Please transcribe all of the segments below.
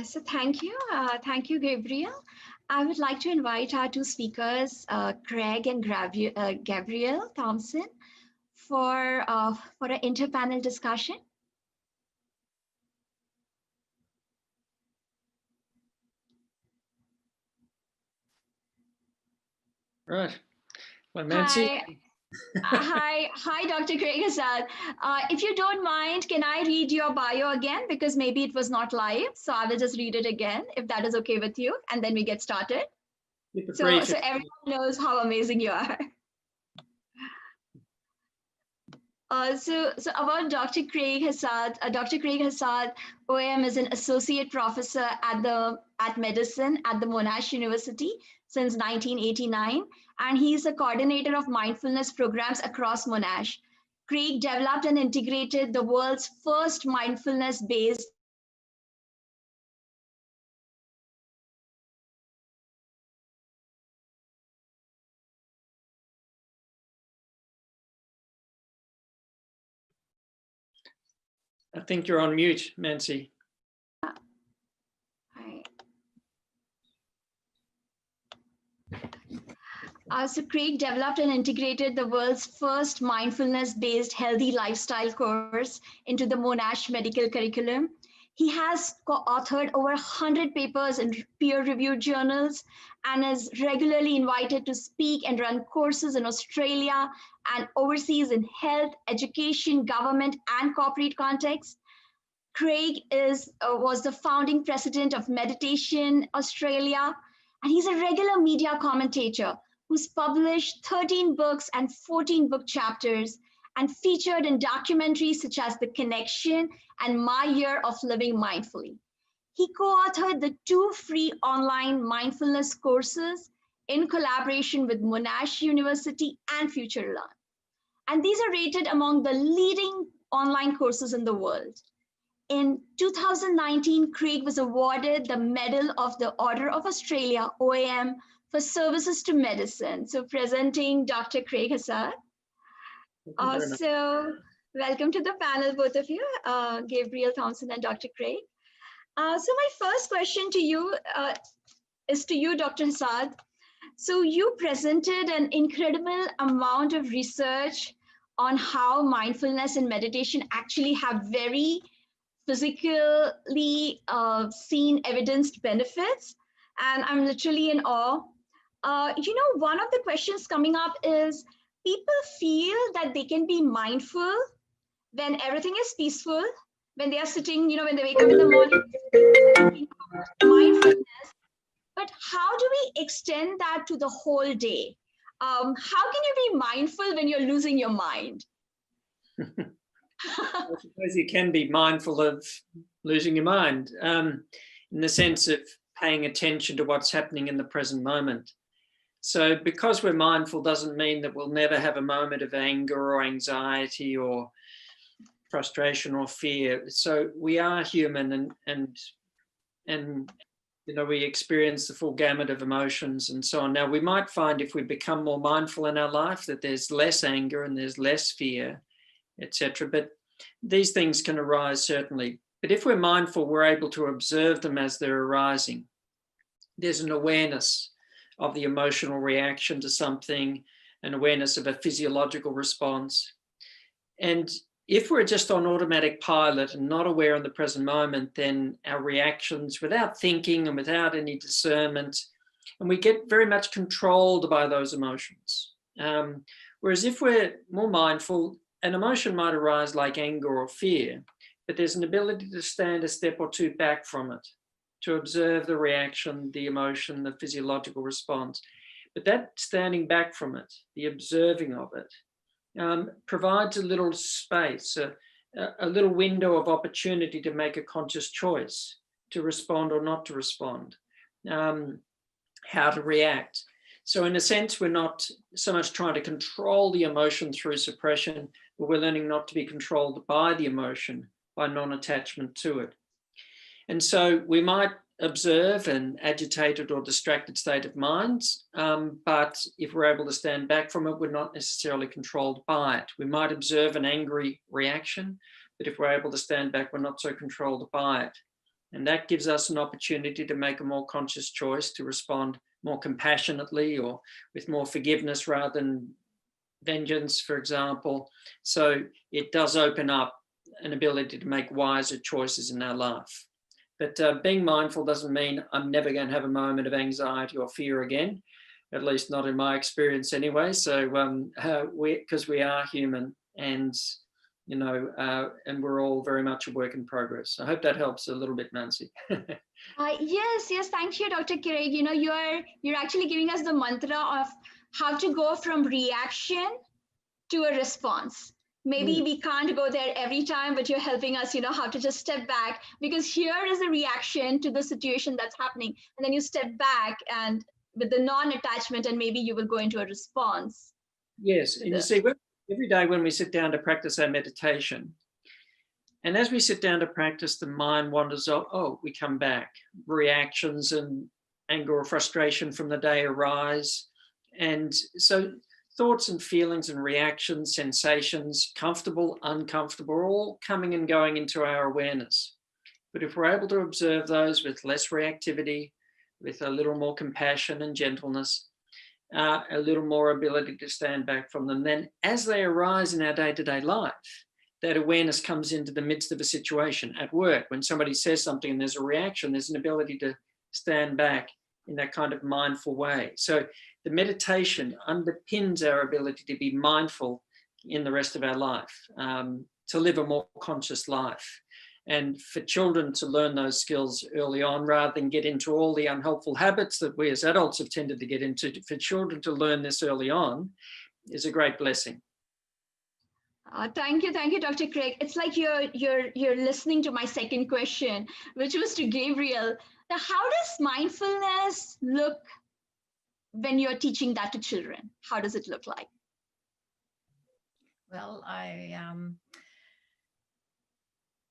So thank you. Thank you, Gabriel. I would like to invite our two speakers, Craig and Gabriel Thompson, for an interpanel discussion. Right. Well, Nancy. Hi, Dr. Craig Hassed. If you don't mind, can I read your bio again? Because maybe it was not live, so I will just read it again, if that is okay with you, and then we get started. So everyone knows how amazing you are. So about Dr. Craig Hassed, Dr. Craig Hassed, OAM is an associate professor at medicine at the Monash University since 1989, and he's a coordinator of mindfulness programs across Monash. Craig developed and integrated the world's first mindfulness-based I think you're on mute, Nancy. So Craig developed and integrated the world's first mindfulness-based healthy lifestyle course into the Monash medical curriculum. He has co-authored over 100 papers in peer-reviewed journals and is regularly invited to speak and run courses in Australia and overseas in health, education, government, and corporate contexts. Craig was the founding president of Meditation Australia, and he's a regular media commentator who's published 13 books and 14 book chapters and featured in documentaries such as The Connection and My Year of Living Mindfully. He co-authored the 2 free online mindfulness courses in collaboration with Monash University and FutureLearn. And these are rated among the leading online courses in the world. In 2019, Craig was awarded the Medal of the Order of Australia, OAM, for services to medicine. So presenting Dr. Craig Hassed. So welcome to the panel, both of you, Gabriel Thompson and Dr. Craig. So my first question to you is to you, Dr. Hassed. So you presented an incredible amount of research on how mindfulness and meditation actually have very physically seen evidenced benefits, and I'm literally in awe. One of the questions coming up is people feel that they can be mindful when everything is peaceful, when they are sitting, when they wake up in the morning, mindfulness. But how do we extend that to the whole day? How can you be mindful when you're losing your mind? I suppose you can be mindful of losing your mind in the sense of paying attention to what's happening in the present moment. So because we're mindful doesn't mean that we'll never have a moment of anger or anxiety or frustration or fear. So we are human and we experience the full gamut of emotions and so on. Now we might find if we become more mindful in our life that there's less anger and there's less fear, etc. But these things can arise certainly. But if we're mindful, we're able to observe them as they're arising. There's an awareness of the emotional reaction to something, an awareness of a physiological response. And if we're just on automatic pilot and not aware in the present moment, then our reactions without thinking and without any discernment, and we get very much controlled by those emotions. Whereas if we're more mindful, an emotion might arise like anger or fear, but there's an ability to stand a step or two back from it, to observe the reaction, the emotion, the physiological response. But that standing back from it, the observing of it, provides a little space, a little window of opportunity to make a conscious choice, to respond or not to respond, how to react. So in a sense, we're not so much trying to control the emotion through suppression, but we're learning not to be controlled by the emotion, by non-attachment to it. And so we might observe an agitated or distracted state of mind, but if we're able to stand back from it, we're not necessarily controlled by it. We might observe an angry reaction, but if we're able to stand back, we're not so controlled by it. And that gives us an opportunity to make a more conscious choice to respond more compassionately or with more forgiveness rather than vengeance, for example. So it does open up an ability to make wiser choices in our life. But being mindful doesn't mean I'm never going to have a moment of anxiety or fear again, at least not in my experience anyway. So because we are human, and and we're all very much a work in progress. I hope that helps a little bit, Nancy. Yes, thank you, Dr. Craig. You're actually giving us the mantra of how to go from reaction to a response. Maybe we can't go there every time, but you're helping us, how to just step back, because here is a reaction to the situation that's happening. And then you step back and with the non-attachment, and maybe you will go into a response. Yes, and you see, every day when we sit down to practice our meditation, and as we sit down to practice, the mind wanders off. Oh, we come back. Reactions and anger or frustration from the day arise. And so thoughts and feelings and reactions, sensations, comfortable, uncomfortable, are all coming and going into our awareness. But if we're able to observe those with less reactivity, with a little more compassion and gentleness, a little more ability to stand back from them, then as they arise in our day-to-day life, that awareness comes into the midst of a situation at work. When somebody says something and there's a reaction, there's an ability to stand back in that kind of mindful way. So the meditation underpins our ability to be mindful in the rest of our life, to live a more conscious life. And for children to learn those skills early on, rather than get into all the unhelpful habits that we as adults have tended to get into, for children to learn this early on is a great blessing. Thank you, Dr. Craig. It's like you're listening to my second question, which was to Gabriel. Now, how does mindfulness look when you're teaching that to children? How does it look like? Well,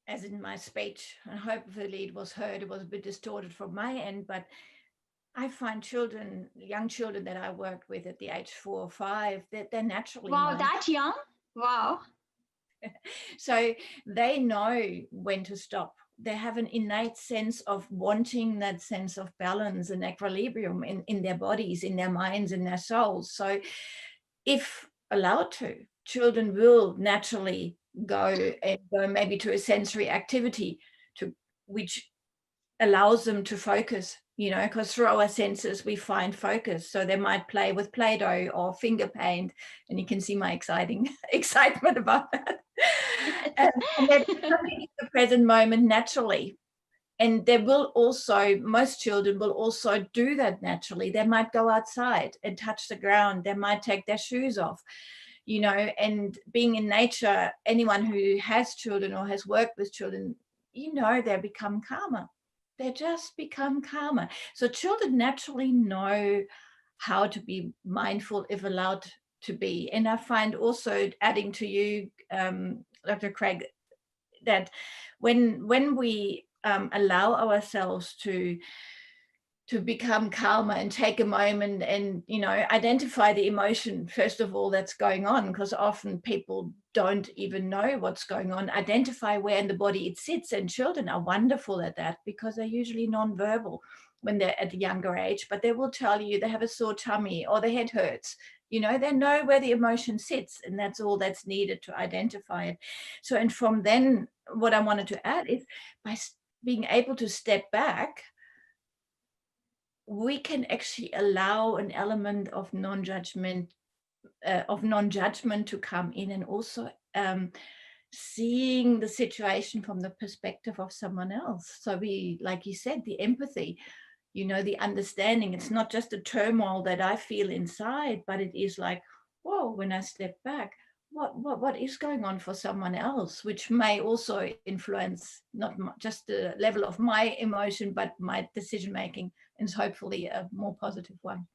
as in my speech, and hopefully it was heard, it was a bit distorted from my end, but I find young children that I worked with at the age 4 or 5, that they're naturally mindful. That young? Wow. So they know when to stop. They have an innate sense of wanting that sense of balance and equilibrium in their bodies, in their minds, in their souls. So if allowed to, children will naturally go maybe to a sensory activity which allows them to focus, because through our senses we find focus. So they might play with Play-Doh or finger paint, and you can see my excitement about that. and they're coming in the present moment naturally. And most children will also do that naturally. They might go outside and touch the ground. They might take their shoes off, and being in nature, anyone who has children or has worked with children, they become calmer. They just become calmer. So children naturally know how to be mindful if allowed to be. And I find also, adding to you, Dr. Craig, that when we allow ourselves to become calmer and take a moment and identify the emotion first of all that's going on, because often people don't even know what's going on, identify where in the body it sits. And children are wonderful at that, because they're usually non-verbal when they're at a younger age, but they will tell you they have a sore tummy or the head hurts. They know where the emotion sits, and that's all that's needed to identify it. So, and from then, what I wanted to add is, by being able to step back, we can actually allow an element of non-judgment to come in, and also seeing the situation from the perspective of someone else. So we, like you said, the empathy, the understanding. It's not just a turmoil that I feel inside, but it is like, whoa, when I step back, what is going on for someone else, which may also influence not just the level of my emotion, but my decision making, and hopefully a more positive one.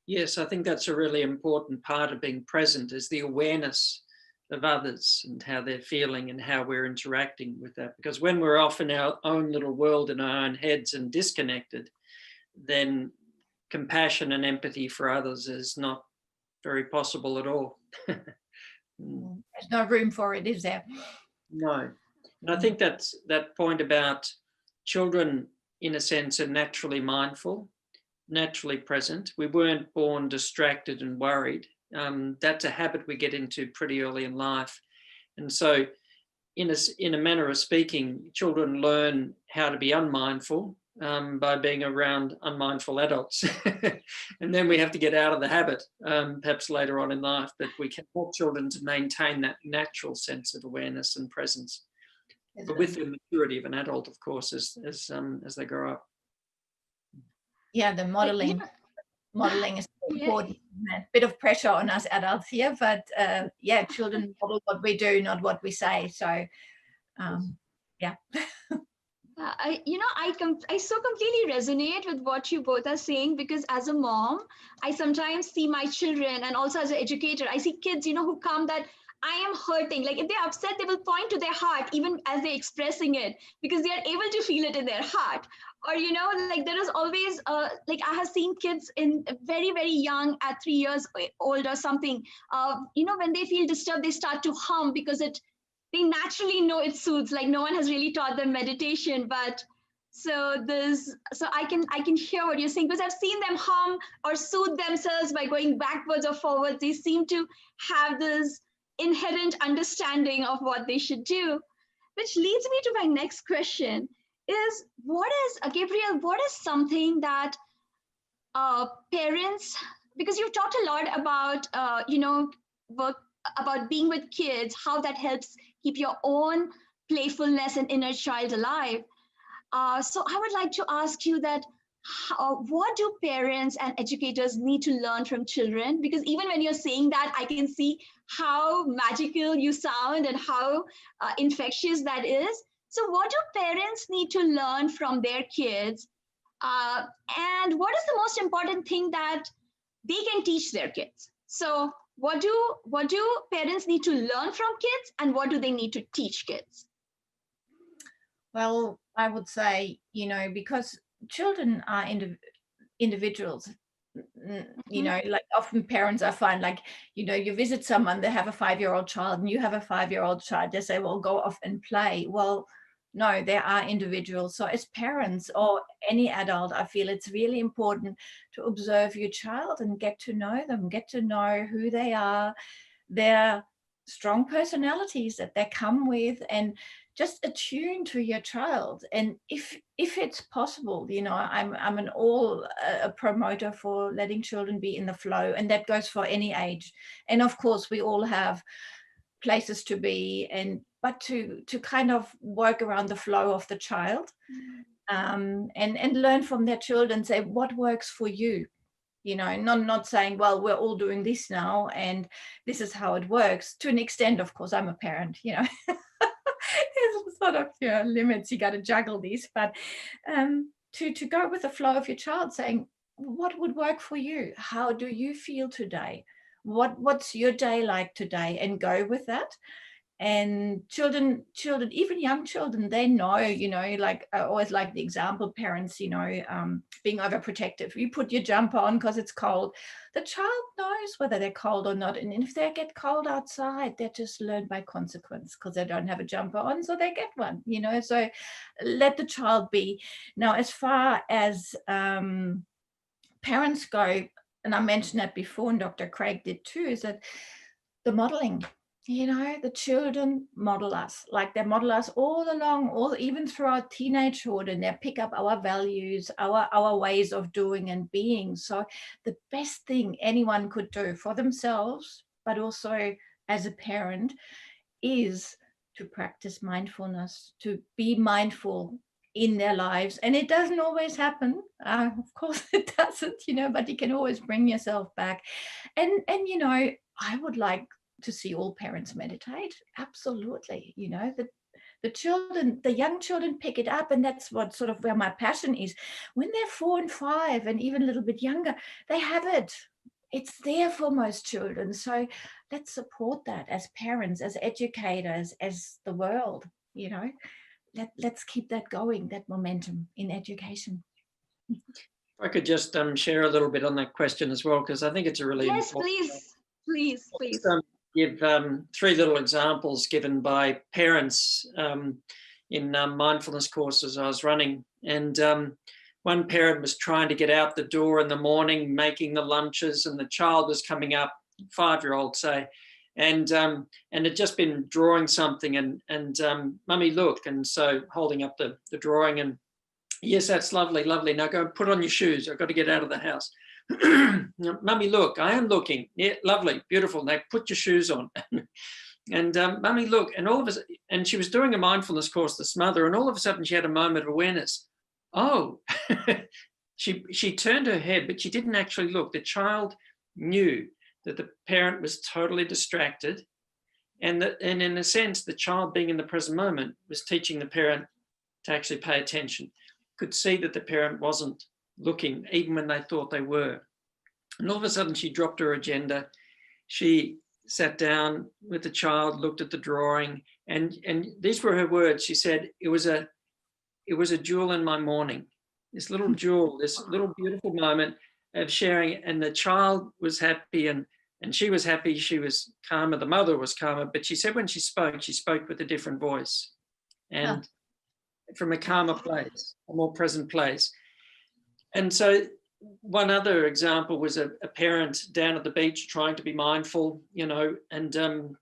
Yes, I think that's a really important part of being present, is the awareness of others and how they're feeling and how we're interacting with that. Because when we're off in our own little world, in our own heads and disconnected, then compassion and empathy for others is not very possible at all. There's no room for it, is there? No. And I think that's that point about children, in a sense, are naturally mindful, naturally present. We weren't born distracted and worried. That's a habit we get into pretty early in life. And so in a manner of speaking, children learn how to be unmindful by being around unmindful adults. And then we have to get out of the habit, perhaps later on in life, but we can help children to maintain that natural sense of awareness and presence, but with the maturity of an adult, of course, as they grow up. Yeah, the modeling is important. A bit of pressure on us adults here, but yeah, children model what we do, not what we say. So yeah. I so completely resonate with what you both are saying, because as a mom, I sometimes see my children, and also as an educator, I see kids, who come that I am hurting. Like if they're upset, they will point to their heart, even as they're expressing it, because they are able to feel it in their heart. Or, like there is always, like I have seen kids in very, very young, at 3 years old or something, when they feel disturbed, they start to hum because they naturally know it soothes. Like no one has really taught them meditation, but so I can hear what you're saying, because I've seen them hum or soothe themselves by going backwards or forwards. They seem to have this inherent understanding of what they should do, which leads me to my next question is, Gabriel, what is something that parents, because you've talked a lot about, work about being with kids, how that helps keep your own playfulness and inner child alive. So I would like to ask you that, what do parents and educators need to learn from children? Because even when you're saying that, I can see how magical you sound and how infectious that is. So what do parents need to learn from their kids? And what is the most important thing that they can teach their kids? So what do parents need to learn from kids, and what do they need to teach kids? Well, I would say, because children are individuals, like often parents, I find, like, you visit someone, they have a 5-year-old child and you have a 5-year-old child, they say, well, go off and play. Well, no, they are individuals. So as parents or any adult, I feel it's really important to observe your child and get to know them, get to know who they are, their strong personalities that they come with, and just attune to your child. And if it's possible, I'm a promoter for letting children be in the flow, and that goes for any age. And of course, we all have places to be, but to kind of work around the flow of the child, and learn from their children, say what works for you. Not saying, well, we're all doing this now and this is how it works. To an extent, of course, I'm a parent, there's sort of limits, you got to juggle these, but to go with the flow of your child, saying what would work for you, how do you feel today, what's your day like today, and go with that. And children, even young children, they know, like I always like the example, parents, being overprotective. You put your jumper on because it's cold. The child knows whether they're cold or not. And if they get cold outside, they just learn by consequence because they don't have a jumper on, so they get one, so let the child be. Now, as far as parents go, and I mentioned that before, and Dr. Craig did too, is that the modeling. The children model us, like they model us all along, even through our teenagehood, and they pick up our values, our ways of doing and being. So the best thing anyone could do for themselves, but also as a parent, is to practice mindfulness, to be mindful in their lives. And it doesn't always happen. Of course it doesn't, but you can always bring yourself back. And I would like to see all parents meditate. Absolutely. The children, the young children pick it up, and that's what sort of where my passion is. When they're 4 and 5 and even a little bit younger, they have it. It's there for most children. So let's support that as parents, as educators, as the world, let's keep that going, that momentum in education. If I could just share a little bit on that question as well, because I think it's a really yes, important. please. Give 3 little examples given by parents. in mindfulness courses I was running. And one parent was trying to get out the door in the morning, making the lunches, and the child was coming up, 5-year-old say, and had just been drawing something, and mummy, look, and so holding up the drawing, and yes, that's lovely, lovely. Now go and put on your shoes. I've got to get out of the house. Mummy, look, I am looking. Yeah, lovely, beautiful. Now put your shoes on. And mummy, look, and all of us, and she was doing a mindfulness course, this mother, and all of a sudden she had a moment of awareness. Oh, she turned her head, but she didn't actually look. The child knew that the parent was totally distracted, and in a sense, the child being in the present moment was teaching the parent to actually pay attention. Could see that the parent wasn't looking, even when they thought they were. And all of a sudden, she dropped her agenda. She sat down with the child, looked at the drawing, and these were her words. She said, it was a jewel in my morning, this little jewel, this little beautiful moment of sharing. And the child was happy, and she was happy. She was calmer. The mother was calmer. But she said when she spoke with a different voice, and from a calmer place, a more present place. And so one other example was a parent down at the beach trying to be mindful, and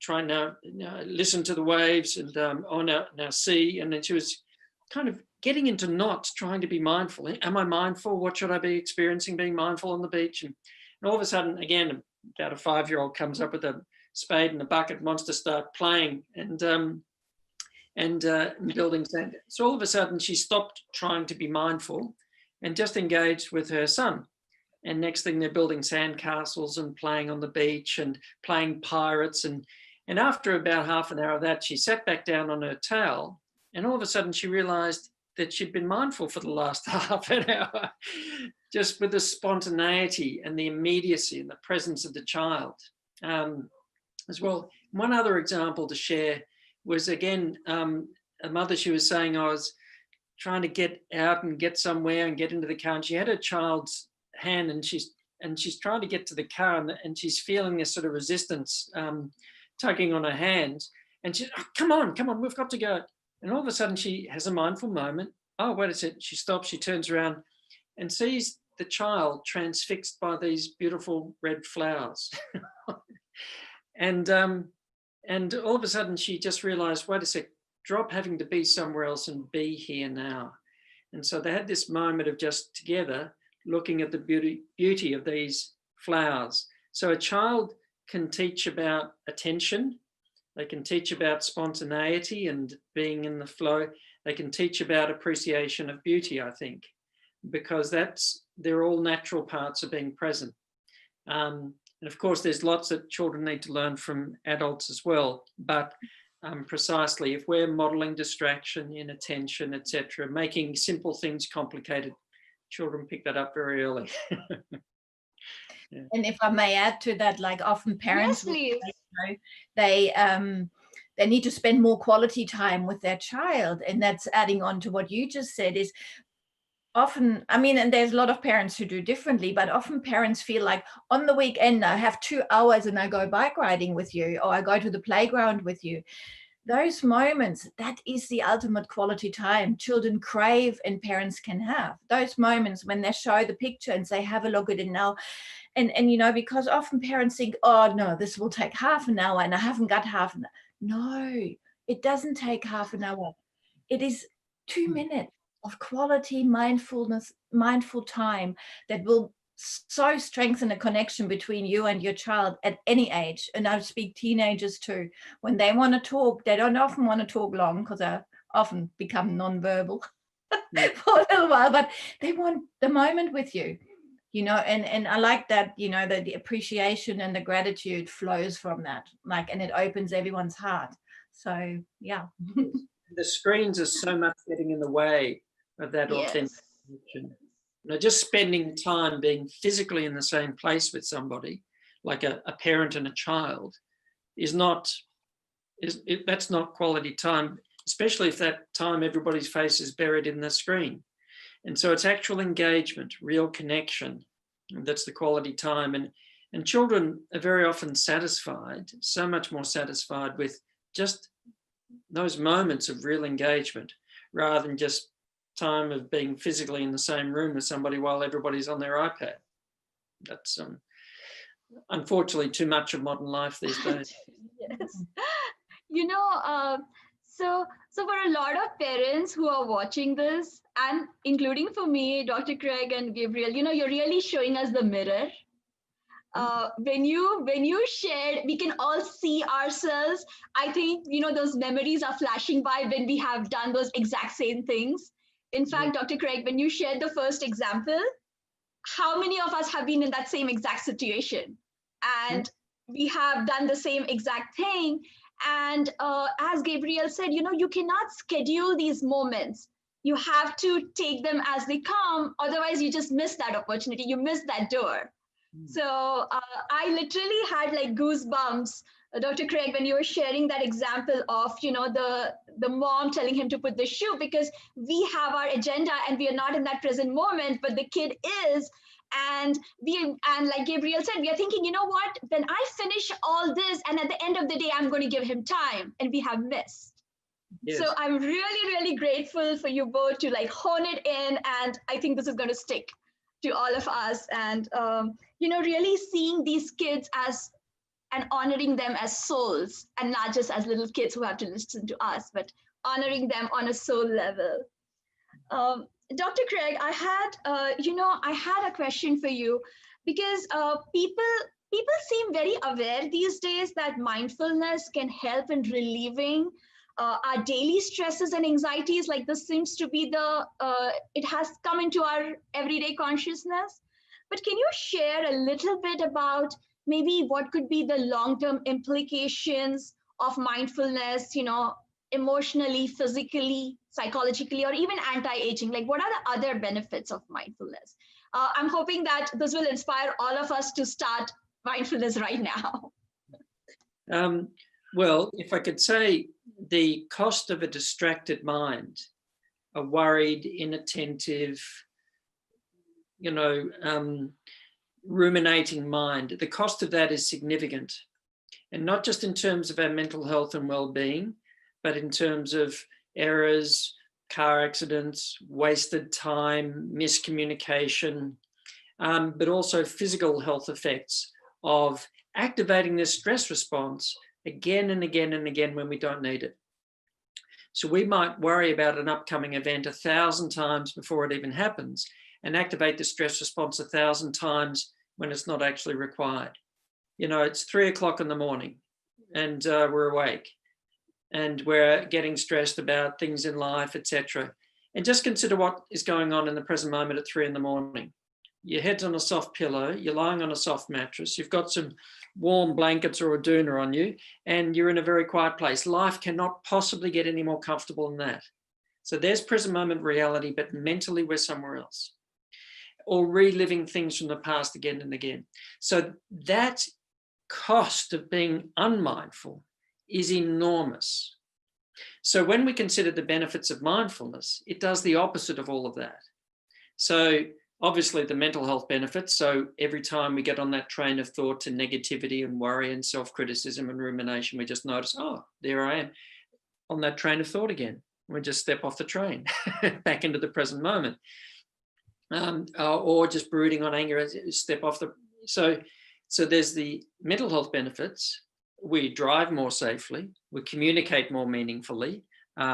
trying to listen to the waves and now see. And then she was kind of getting into knots, trying to be mindful. Am I mindful? What should I be experiencing being mindful on the beach? And all of a sudden, again, about a 5-year-old comes up with a spade and a bucket, wants to start playing and building sand. So all of a sudden she stopped trying to be mindful and just engaged with her son. And next thing, they're building sand castles and playing on the beach and playing pirates. And after about half an hour of that, she sat back down on her towel, and all of a sudden she realized that she'd been mindful for the last half an hour, just with the spontaneity and the immediacy and the presence of the child as well. One other example to share was, again, a mother, she was saying, I was trying to get out and get somewhere and get into the car, and she had her child's hand, and she's trying to get to the car, and she's feeling this sort of resistance tugging on her hand, and she's, oh, come on, we've got to go. And all of a sudden she has a mindful moment. Oh, wait a second. She stops, she turns around and sees the child transfixed by these beautiful red flowers. And all of a sudden she just realized, wait a sec, drop having to be somewhere else and be here now. And so they had this moment of just together looking at the beauty of these flowers. So a child can teach about attention. They can teach about spontaneity and being in the flow. They can teach about appreciation of beauty, I think, because they're all natural parts of being present. And of course, there's lots that children need to learn from adults as well. But precisely, if we're modeling distraction, inattention, etc., making simple things complicated, children pick that up very early. Yeah. And if I may add to that, like often parents, yes, please. They need to spend more quality time with their child, and that's adding on to what you just said. Is often, I mean, and there's a lot of parents who do differently, but often parents feel like on the weekend I have 2 hours and I go bike riding with you, or I go to the playground with you. Those moments, that is the ultimate quality time children crave and parents can have. Those moments when they show the picture and say, have a look at it now. And because often parents think, oh no, this will take half an hour and I haven't got half an hour. No, it doesn't take half an hour. It is 2 minutes of quality mindful time that will so strengthen a connection between you and your child at any age. And I speak teenagers too. When they want to talk, they don't often want to talk long because they often become nonverbal for a little while, but they want the moment with you. And I like that, that the appreciation and the gratitude flows from that, and it opens everyone's heart. So, yeah. The screens are so much getting in the way of that authentic connection. Just spending time being physically in the same place with somebody, like a parent and a child, that's not quality time, especially if that time everybody's face is buried in the screen. And so it's actual engagement, real connection. That's the quality time. And children are very often satisfied, so much more satisfied with just those moments of real engagement, rather than just time of being physically in the same room with somebody while everybody's on their iPad. That's unfortunately too much of modern life these days. Yes. You know, so for a lot of parents who are watching this, and including for me, Dr. Craig and Gabriel, you know, you're really showing us the mirror. When you shared, we can all see ourselves. I think, you know, those memories are flashing by when we have done those exact same things. In fact, Dr. Craig, when you shared the first example, how many of us have been in that same exact situation? And we have done the same exact thing. And as Gabriel said, you know, you cannot schedule these moments. You have to take them as they come. Otherwise, you just miss that opportunity. You miss that door. So I literally had like goosebumps, Dr. Craig, when you were sharing that example of, you know, the mom telling him to put the shoe, because we have our agenda and we are not in that present moment, but the kid is. And like Gabriel said, we are thinking, you know what, when I finish all this and at the end of the day, I'm going to give him time, and we have missed. Yes. So I'm really, really grateful for you both to like hone it in. And I think this is going to stick to all of us. And, you know, really seeing these kids as, and honoring them as souls, and not just as little kids who have to listen to us, but honoring them on a soul level. Dr. Craig, I had a question for you, because people seem very aware these days that mindfulness can help in relieving our daily stresses and anxieties. Like this seems to be it has come into our everyday consciousness. But can you share a little bit about maybe what could be the long-term implications of mindfulness, you know, emotionally, physically, psychologically, or even anti-aging? Like, what are the other benefits of mindfulness? I'm hoping that this will inspire all of us to start mindfulness right now. Well, if I could say, the cost of a distracted mind, a worried, inattentive, you know, ruminating mind, the cost of that is significant. And not just in terms of our mental health and well-being, but in terms of errors, car accidents, wasted time, miscommunication, but also physical health effects of activating this stress response again and again and again when we don't need it. So we might worry about an upcoming event 1,000 times before it even happens, and activate the stress response 1,000 times when it's not actually required. You know, it's 3 o'clock in the morning and we're awake and we're getting stressed about things in life, etc. And just consider what is going on in the present moment at 3 in the morning. Your head's on a soft pillow, you're lying on a soft mattress, you've got some warm blankets or a doona on you, and you're in a very quiet place. Life cannot possibly get any more comfortable than that. So there's present moment reality, but mentally we're somewhere else, or reliving things from the past again and again. So that cost of being unmindful is enormous. So when we consider the benefits of mindfulness, it does the opposite of all of that. So obviously the mental health benefits. So every time we get on that train of thought to negativity and worry and self-criticism and rumination, we just notice, oh, there I am on that train of thought again. We just step off the train back into the present moment. Or just brooding on anger, step off the... So there's the mental health benefits. We drive more safely, we communicate more meaningfully,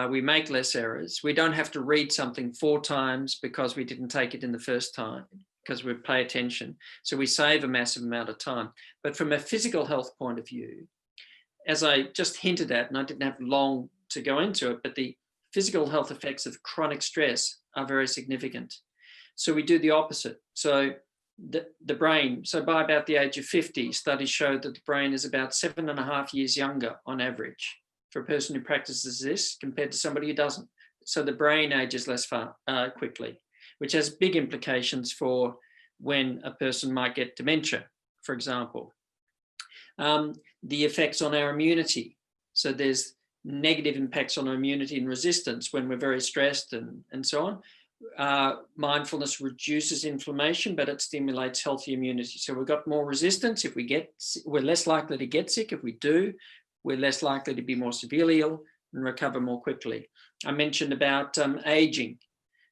we make less errors. We don't have to read something 4 times because we didn't take it in the first time, because we pay attention. So we save a massive amount of time. But from a physical health point of view, as I just hinted at, and I didn't have long to go into it, but the physical health effects of chronic stress are very significant. So we do the opposite. So the brain, so by about the age of 50, studies show that the brain is about 7.5 years younger on average for a person who practices this compared to somebody who doesn't. So the brain ages less quickly, which has big implications for when a person might get dementia, for example. The effects on our immunity. So there's negative impacts on our immunity and resistance when we're very stressed and so on. Mindfulness reduces inflammation, but it stimulates healthy immunity. So we've got more resistance. If we get, we're less likely to get sick. If we do, we're less likely to be more severely ill. and recover more quickly. I mentioned about aging.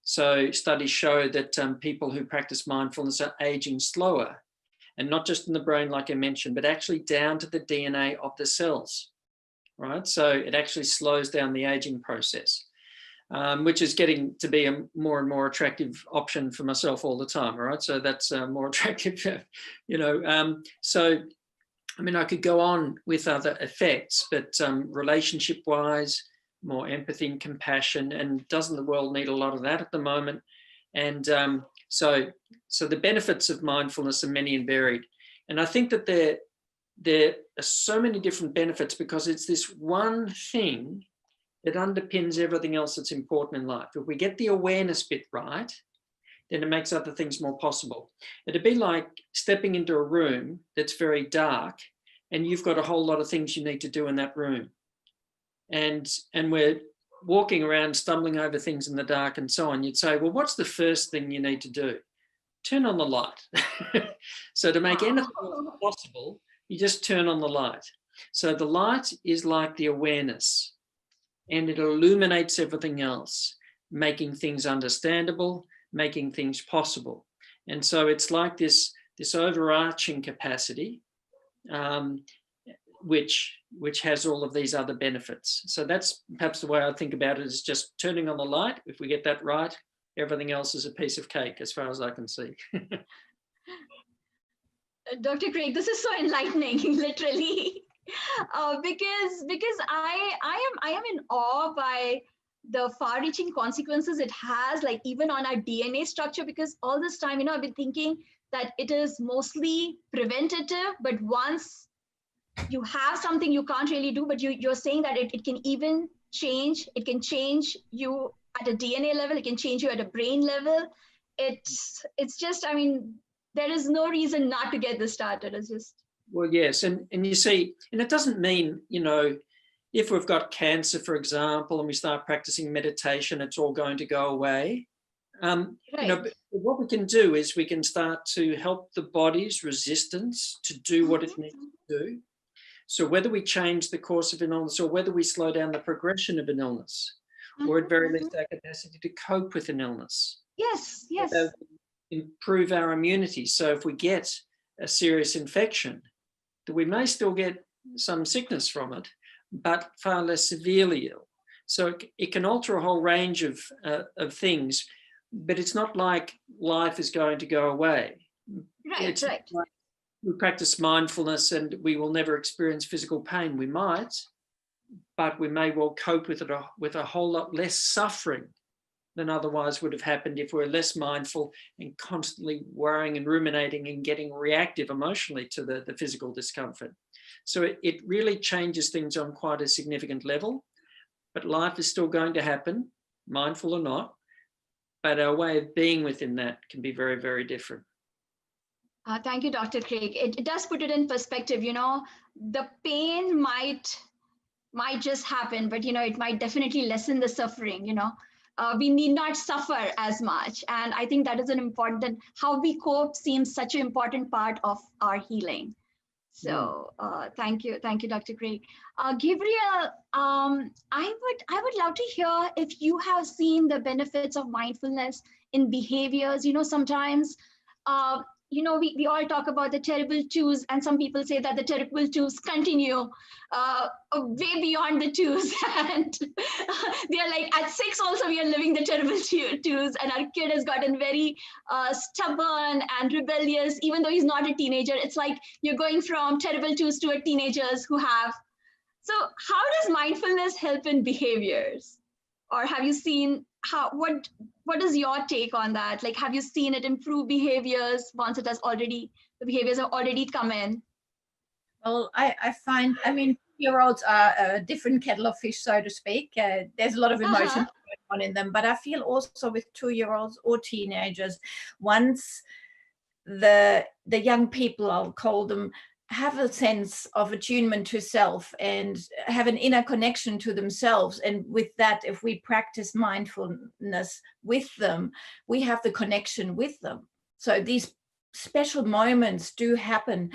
So studies show that people who practice mindfulness are aging slower, and not just in the brain, like I mentioned, but actually down to the DNA of the cells, right? So it actually slows down the aging process, which is getting to be a more and more attractive option for myself all the time, right? So that's more attractive, so, I mean, I could go on with other effects, but relationship-wise, more empathy and compassion, and doesn't the world need a lot of that at the moment? And so the benefits of mindfulness are many and varied. And I think that there are so many different benefits because it's this one thing that underpins everything else that's important in life. If we get the awareness bit right, then it makes other things more possible. It'd be like stepping into a room that's very dark and you've got a whole lot of things you need to do in that room. And we're walking around stumbling over things in the dark and so on. You'd say, well, what's the first thing you need to do? Turn on the light. So to make anything possible, you just turn on the light. So the light is like the awareness, and it illuminates everything else, making things understandable, making things possible. And so it's like this overarching capacity, which has all of these other benefits. So that's perhaps the way I think about it, is just turning on the light. If we get that right, everything else is a piece of cake as far as I can see. Dr. Craig, this is so enlightening, literally, because I am in awe by the far-reaching consequences it has, like even on our DNA structure, because all this time, I've been thinking that it is mostly preventative, but once you have something you can't really do, but you're saying that it can even change. It can change you at a DNA level. It can change you at a brain level. It's just, I mean, there is no reason not to get this started. It's just. Well, yes. And you see, and it doesn't mean, if we've got cancer, for example, and we start practicing meditation, it's all going to go away. Right. But what we can do is we can start to help the body's resistance to do what it needs to do. So whether we change the course of an illness or whether we slow down the progression of an illness, or at very least our capacity to cope with an illness. Yes. Improve our immunity. So if we get a serious infection, that we may still get some sickness from it, but far less severely ill. So it can alter a whole range of things, but it's not like life is going to go away. Right. Like we practice mindfulness and we will never experience physical pain. We might, but we may well cope with it with a whole lot less suffering than otherwise would have happened if we're less mindful and constantly worrying and ruminating and getting reactive emotionally to the physical discomfort. So it really changes things on quite a significant level, but life is still going to happen, mindful or not, but our way of being within that can be very, very different. Thank you, Dr. Craig. It does put it in perspective. The pain might just happen, but it might definitely lessen the suffering. We need not suffer as much, and I think that is an important. How we cope seems such an important part of our healing. So thank you, Dr. Craig. Gabriel, I would love to hear if you have seen the benefits of mindfulness in behaviors. Sometimes. We all talk about the terrible twos, and some people say that the terrible twos continue way beyond the twos. And they're like, at 6 also, we are living the terrible twos, and our kid has gotten very stubborn and rebellious, even though he's not a teenager. It's like you're going from terrible twos to a teenagers who have. So how does mindfulness help in behaviors? Or have you seen what is your take on that? Like, have you seen it improve behaviors once the behaviors have already come in? Well, I find, 2-year-olds are a different kettle of fish, so to speak. There's a lot of emotions going on in them, but I feel also with 2-year-olds or teenagers, once the young people, I'll call them, have a sense of attunement to self and have an inner connection to themselves. And with that, if we practice mindfulness with them, we have the connection with them. So these special moments do happen.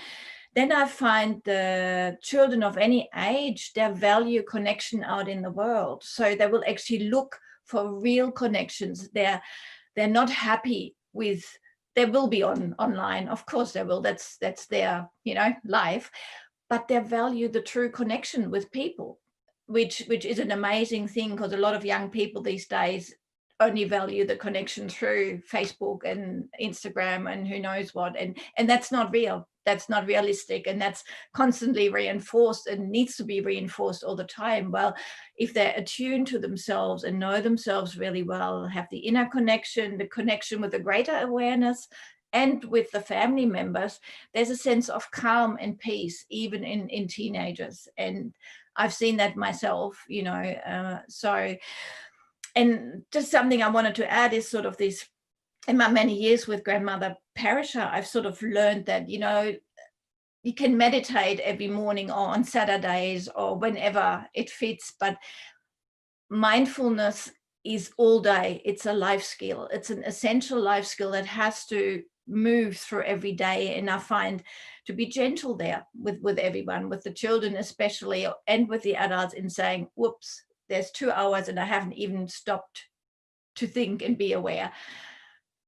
then I find the children of any age, they value connection out in the world. So they will actually look for real connections. They're not happy with, they will be online, of course they will, that's their, you know, life, but they value the true connection with people, which is an amazing thing, because a lot of young people these days only value the connection through Facebook and Instagram and who knows what, and that's not real, that's not realistic, and that's constantly reinforced and needs to be reinforced all the time. Well, if they're attuned to themselves and know themselves really well, have the inner connection, the connection with a greater awareness and with the family members, there's a sense of calm and peace even in teenagers, and I've seen that myself, you know. So, and just something I wanted to add is sort of this, in my many years with grandmother Parisha, I've sort of learned that, you know, you can meditate every morning or on Saturdays or whenever it fits, but mindfulness is all day. It's a life skill. It's an essential life skill that has to move through every day. And I find to be gentle there with everyone, with the children especially, and with the adults, in saying, whoops, there's 2 hours and I haven't even stopped to think and be aware.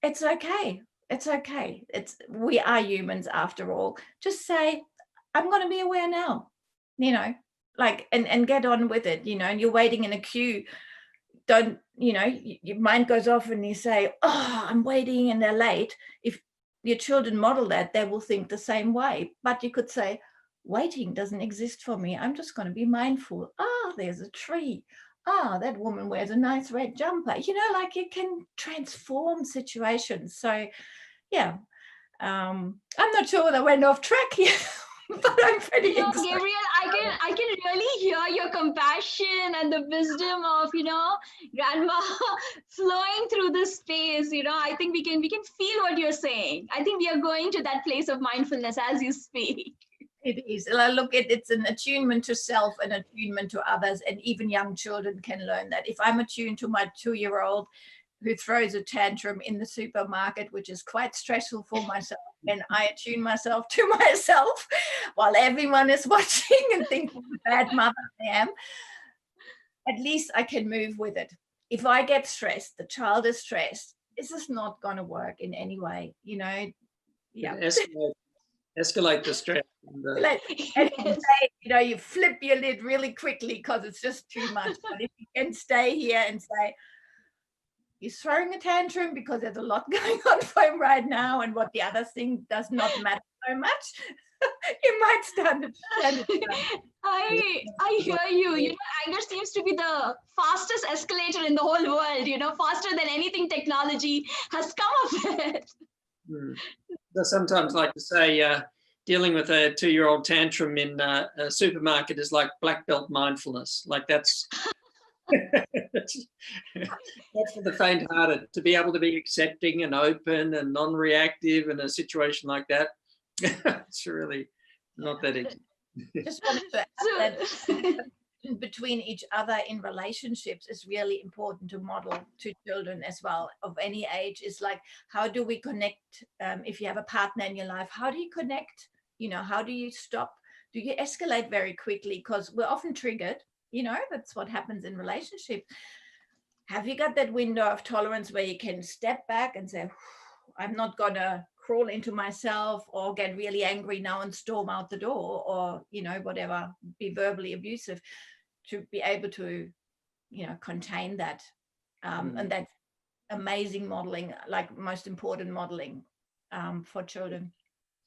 It's okay. It's okay. We are humans after all. Just say, I'm going to be aware now, you know, like, and get on with it, you know. And you're waiting in a queue, don't, you know, your mind goes off and you say, oh, I'm waiting and they're late. If your children model that, they will think the same way. But you could say, waiting doesn't exist for me. I'm just going to be mindful. Ah, there's a tree. Ah, that woman wears a nice red jumper. You know, like, you can transform situations. So, yeah, I'm not sure that I went off track here, but I'm pretty excited. Gabriel, I can really hear your compassion and the wisdom of, you know, grandma flowing through this space. You know, I think we can feel what you're saying. I think we are going to that place of mindfulness as you speak. It is. Look, it's an attunement to self and attunement to others, and even young children can learn that. If I'm attuned to my 2-year-old who throws a tantrum in the supermarket, which is quite stressful for myself, and I attune myself to myself while everyone is watching and thinking what a bad mother I am, at least I can move with it. If I get stressed, the child is stressed, this is not going to work in any way, you know. Yeah. Escalate the stress. And say, you know, you flip your lid really quickly because it's just too much. But if you can stay here and say, he's throwing a tantrum because there's a lot going on for him right now, and what the other thing does not matter so much, you might stand it. I hear you. You know, anger seems to be the fastest escalator in the whole world, you know, faster than anything technology has come up with. I sometimes like to say dealing with a 2-year-old tantrum in a supermarket is like black belt mindfulness. Like, that's that's for the faint-hearted, to be able to be accepting and open and non-reactive in a situation like that. It's really not that easy. Just wanted to add that between each other in relationships is really important to model to children as well, of any age. Is like, how do we connect? If you have a partner in your life, how do you connect? You know, how do you stop? Do you escalate very quickly? Because we're often triggered, you know, that's what happens in relationships. Have you got that window of tolerance where you can step back and say, I'm not gonna crawl into myself or get really angry now and storm out the door, or, you know, whatever, be verbally abusive, to be able to, you know, contain that. And that's amazing modeling, like most important modeling for children.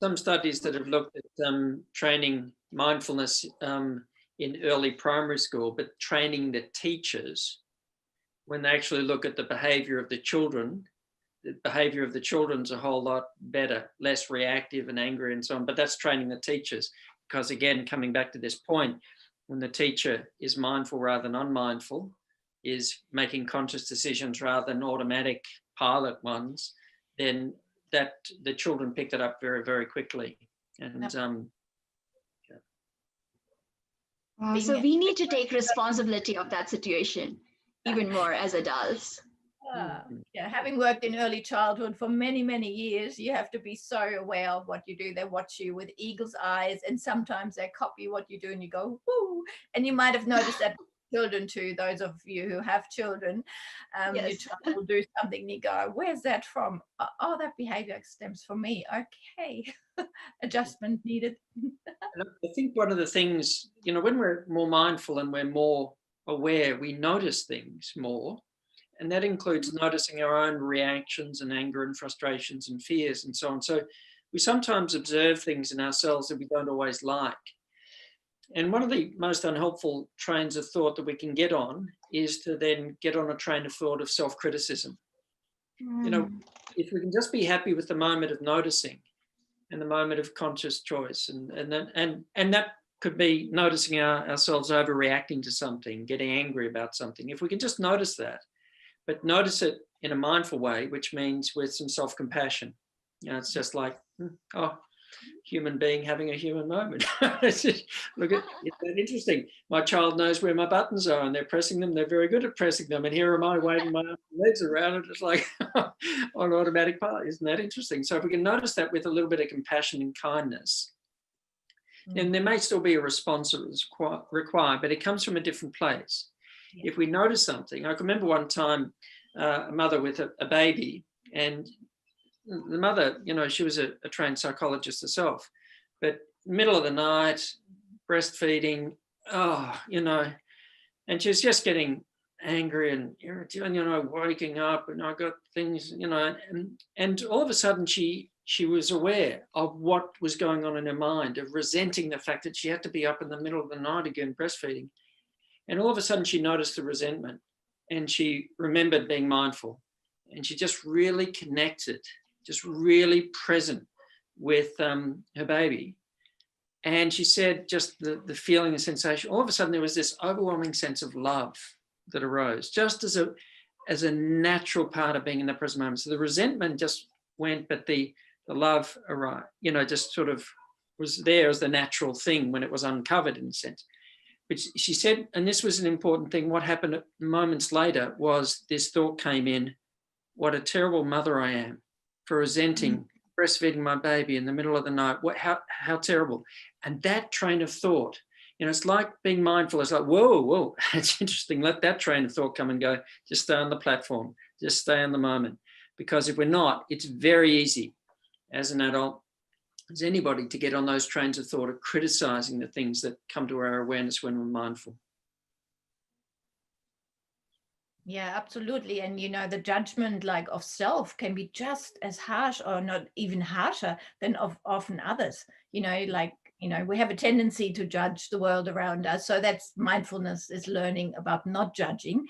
Some studies that have looked at training mindfulness in early primary school, but training the teachers, when they actually look at the behavior of the children is a whole lot better, less reactive and angry and so on. But that's training the teachers, because again, coming back to this point, when the teacher is mindful rather than unmindful, is making conscious decisions rather than automatic pilot ones, then that the children pick that up very, very quickly. And so we need to take responsibility of that situation even more as adults. Yeah, having worked in early childhood for many, many years, you have to be so aware of what you do. They watch you with eagle's eyes, and sometimes they copy what you do and you go, whoo. And you might have noticed that children too, those of you who have children, your Yes. child will do something and you go, where's that from? Oh, that behavior stems from me. Okay. Adjustment needed. And I think one of the things, when we're more mindful and we're more aware, we notice things more. And that includes noticing our own reactions and anger and frustrations and fears and so on. So we sometimes observe things in ourselves that we don't always like. And one of the most unhelpful trains of thought that we can get on is to then get on a train of thought of self-criticism. If we can just be happy with the moment of noticing and the moment of conscious choice, and that could be noticing ourselves overreacting to something, getting angry about something. If we can just notice that, but notice it in a mindful way, which means with some self-compassion. It's just like, human being having a human moment. Look at, it's that interesting. My child knows where my buttons are and they're pressing them. They're very good at pressing them. And here am I waving my legs around and it's like on automatic pilot. Isn't that interesting? So if we can notice that with a little bit of compassion and kindness, then there may still be a response that is required, but it comes from a different place. Yeah. If we notice something, I can remember one time a mother with a baby, and the mother, she was a trained psychologist herself, but middle of the night, breastfeeding, and she was just getting angry and irritated, waking up, and I got things, and all of a sudden she was aware of what was going on in her mind, of resenting the fact that she had to be up in the middle of the night again breastfeeding. And all of a sudden she noticed the resentment and she remembered being mindful, and she just really connected, just really present with her baby. And she said just the feeling and sensation, all of a sudden there was this overwhelming sense of love that arose, just as a natural part of being in the present moment. So the resentment just went, but the love arrived, just sort of was there as the natural thing when it was uncovered in a sense. But she said, and this was an important thing, what happened moments later was this thought came in, what a terrible mother I am for resenting breastfeeding my baby in the middle of the night. How terrible. And that train of thought, it's like being mindful. It's like, whoa, it's interesting. Let that train of thought come and go. Just stay on the platform. Just stay in the moment. Because if we're not, it's very easy as an adult, as anybody, to get on those trains of thought of criticizing the things that come to our awareness when we're mindful. Yeah, absolutely. And, the judgment of self can be just as harsh, or not even harsher than of often others. We have a tendency to judge the world around us. So that's mindfulness, is learning about not judging.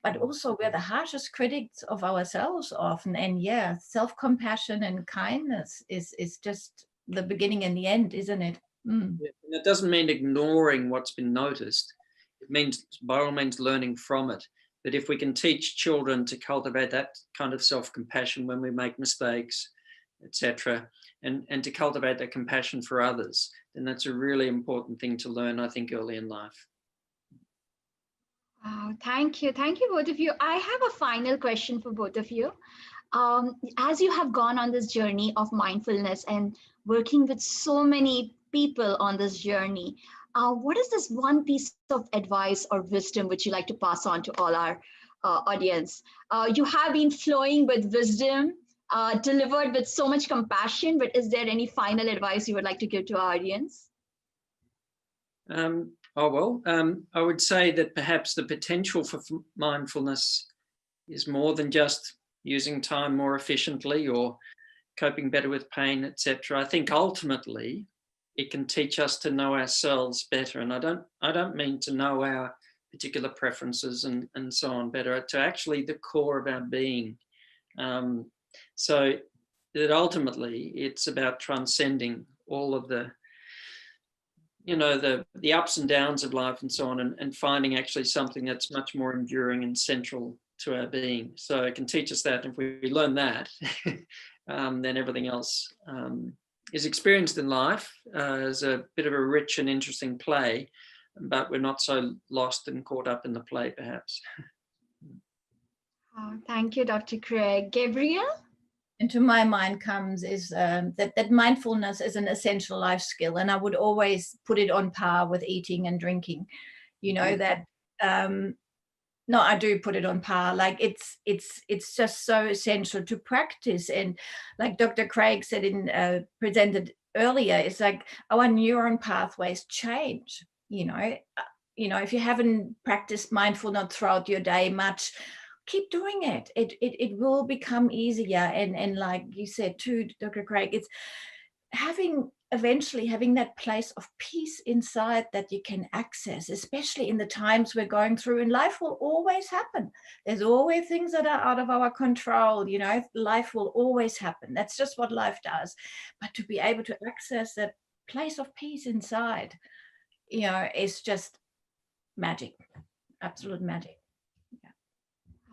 But also we're the harshest critics of ourselves often. And self-compassion and kindness is just the beginning and the end, isn't it? Yeah, and it doesn't mean ignoring what's been noticed. It means, by all means, learning from it. That if we can teach children to cultivate that kind of self-compassion when we make mistakes, etc., and to cultivate that compassion for others, then that's a really important thing to learn, I think, early in life. Thank you, both of you. I have a final question for both of you. As you have gone on this journey of mindfulness and working with so many people on this journey, what is this one piece of advice or wisdom which you like to pass on to all our audience? You have been flowing with wisdom, delivered with so much compassion, but is there any final advice you would like to give to our audience? I would say that perhaps the potential for mindfulness is more than just using time more efficiently or coping better with pain, etc. I think ultimately it can teach us to know ourselves better. And I don't mean to know our particular preferences and so on better, to actually the core of our being. So that ultimately it's about transcending all of the ups and downs of life and so on, and finding actually something that's much more enduring and central to our being. So it can teach us that. If we learn that, then everything else is experienced in life as a bit of a rich and interesting play, but we're not so lost and caught up in the play, perhaps. Thank you, Dr. Craig. Gabriel? Into my mind comes is that mindfulness is an essential life skill, and I would always put it on par with eating and drinking. You know that. No, I do put it on par. Like it's just so essential to practice, and like Dr. Craig said in presented earlier, it's like our neuron pathways change. You know, if you haven't practiced mindfulness throughout your day much, keep doing it. It will become easier. And like you said too, Dr. Craig, it's eventually having that place of peace inside that you can access, especially in the times we're going through. And life will always happen. There's always things that are out of our control. You know, life will always happen. That's just what life does. But to be able to access that place of peace inside, you know, is just magic, absolute magic.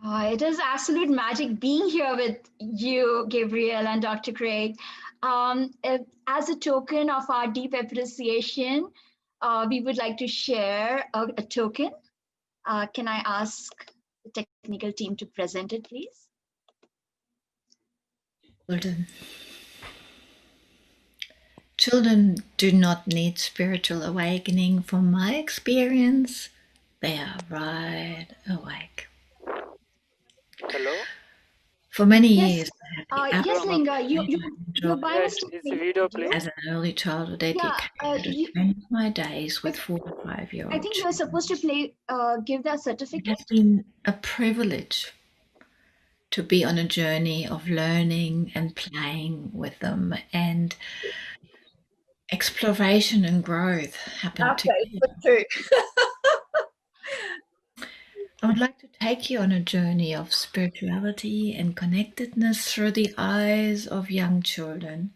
It is absolute magic being here with you, Gabriel and Dr. Craig. As a token of our deep appreciation, we would like to share a token. Can I ask the technical team to present it, please? Children do not need spiritual awakening. From my experience, they are right awake. Hello? For many Yes. years, I had the Yes, Linga, you by Yes, mistake is the video playing? as an early childhood educator to spend my days with 4 to 5-year-old I think you're supposed to play, give that It certificate. has been a privilege to be on a journey of learning and playing with them, and exploration and growth happen together. I would like to take you on a journey of spirituality and connectedness through the eyes of young children.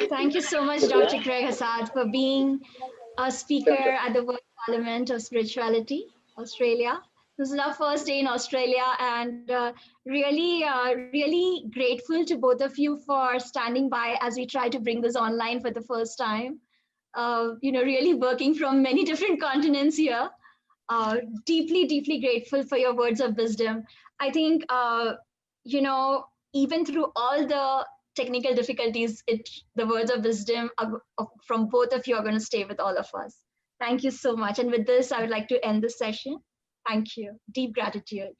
Thank you so much, Dr. Craig Hassed, for being a speaker at the World Parliament of Spirituality, Australia. This is our first day in Australia, and really grateful to both of you for standing by as we try to bring this online for the first time. Really working from many different continents here. Deeply grateful for your words of wisdom. I think, even through all the technical difficulties, the words of wisdom from both of you are going to stay with all of us. Thank you so much. And with this, I would like to end the session. Thank you. Deep gratitude.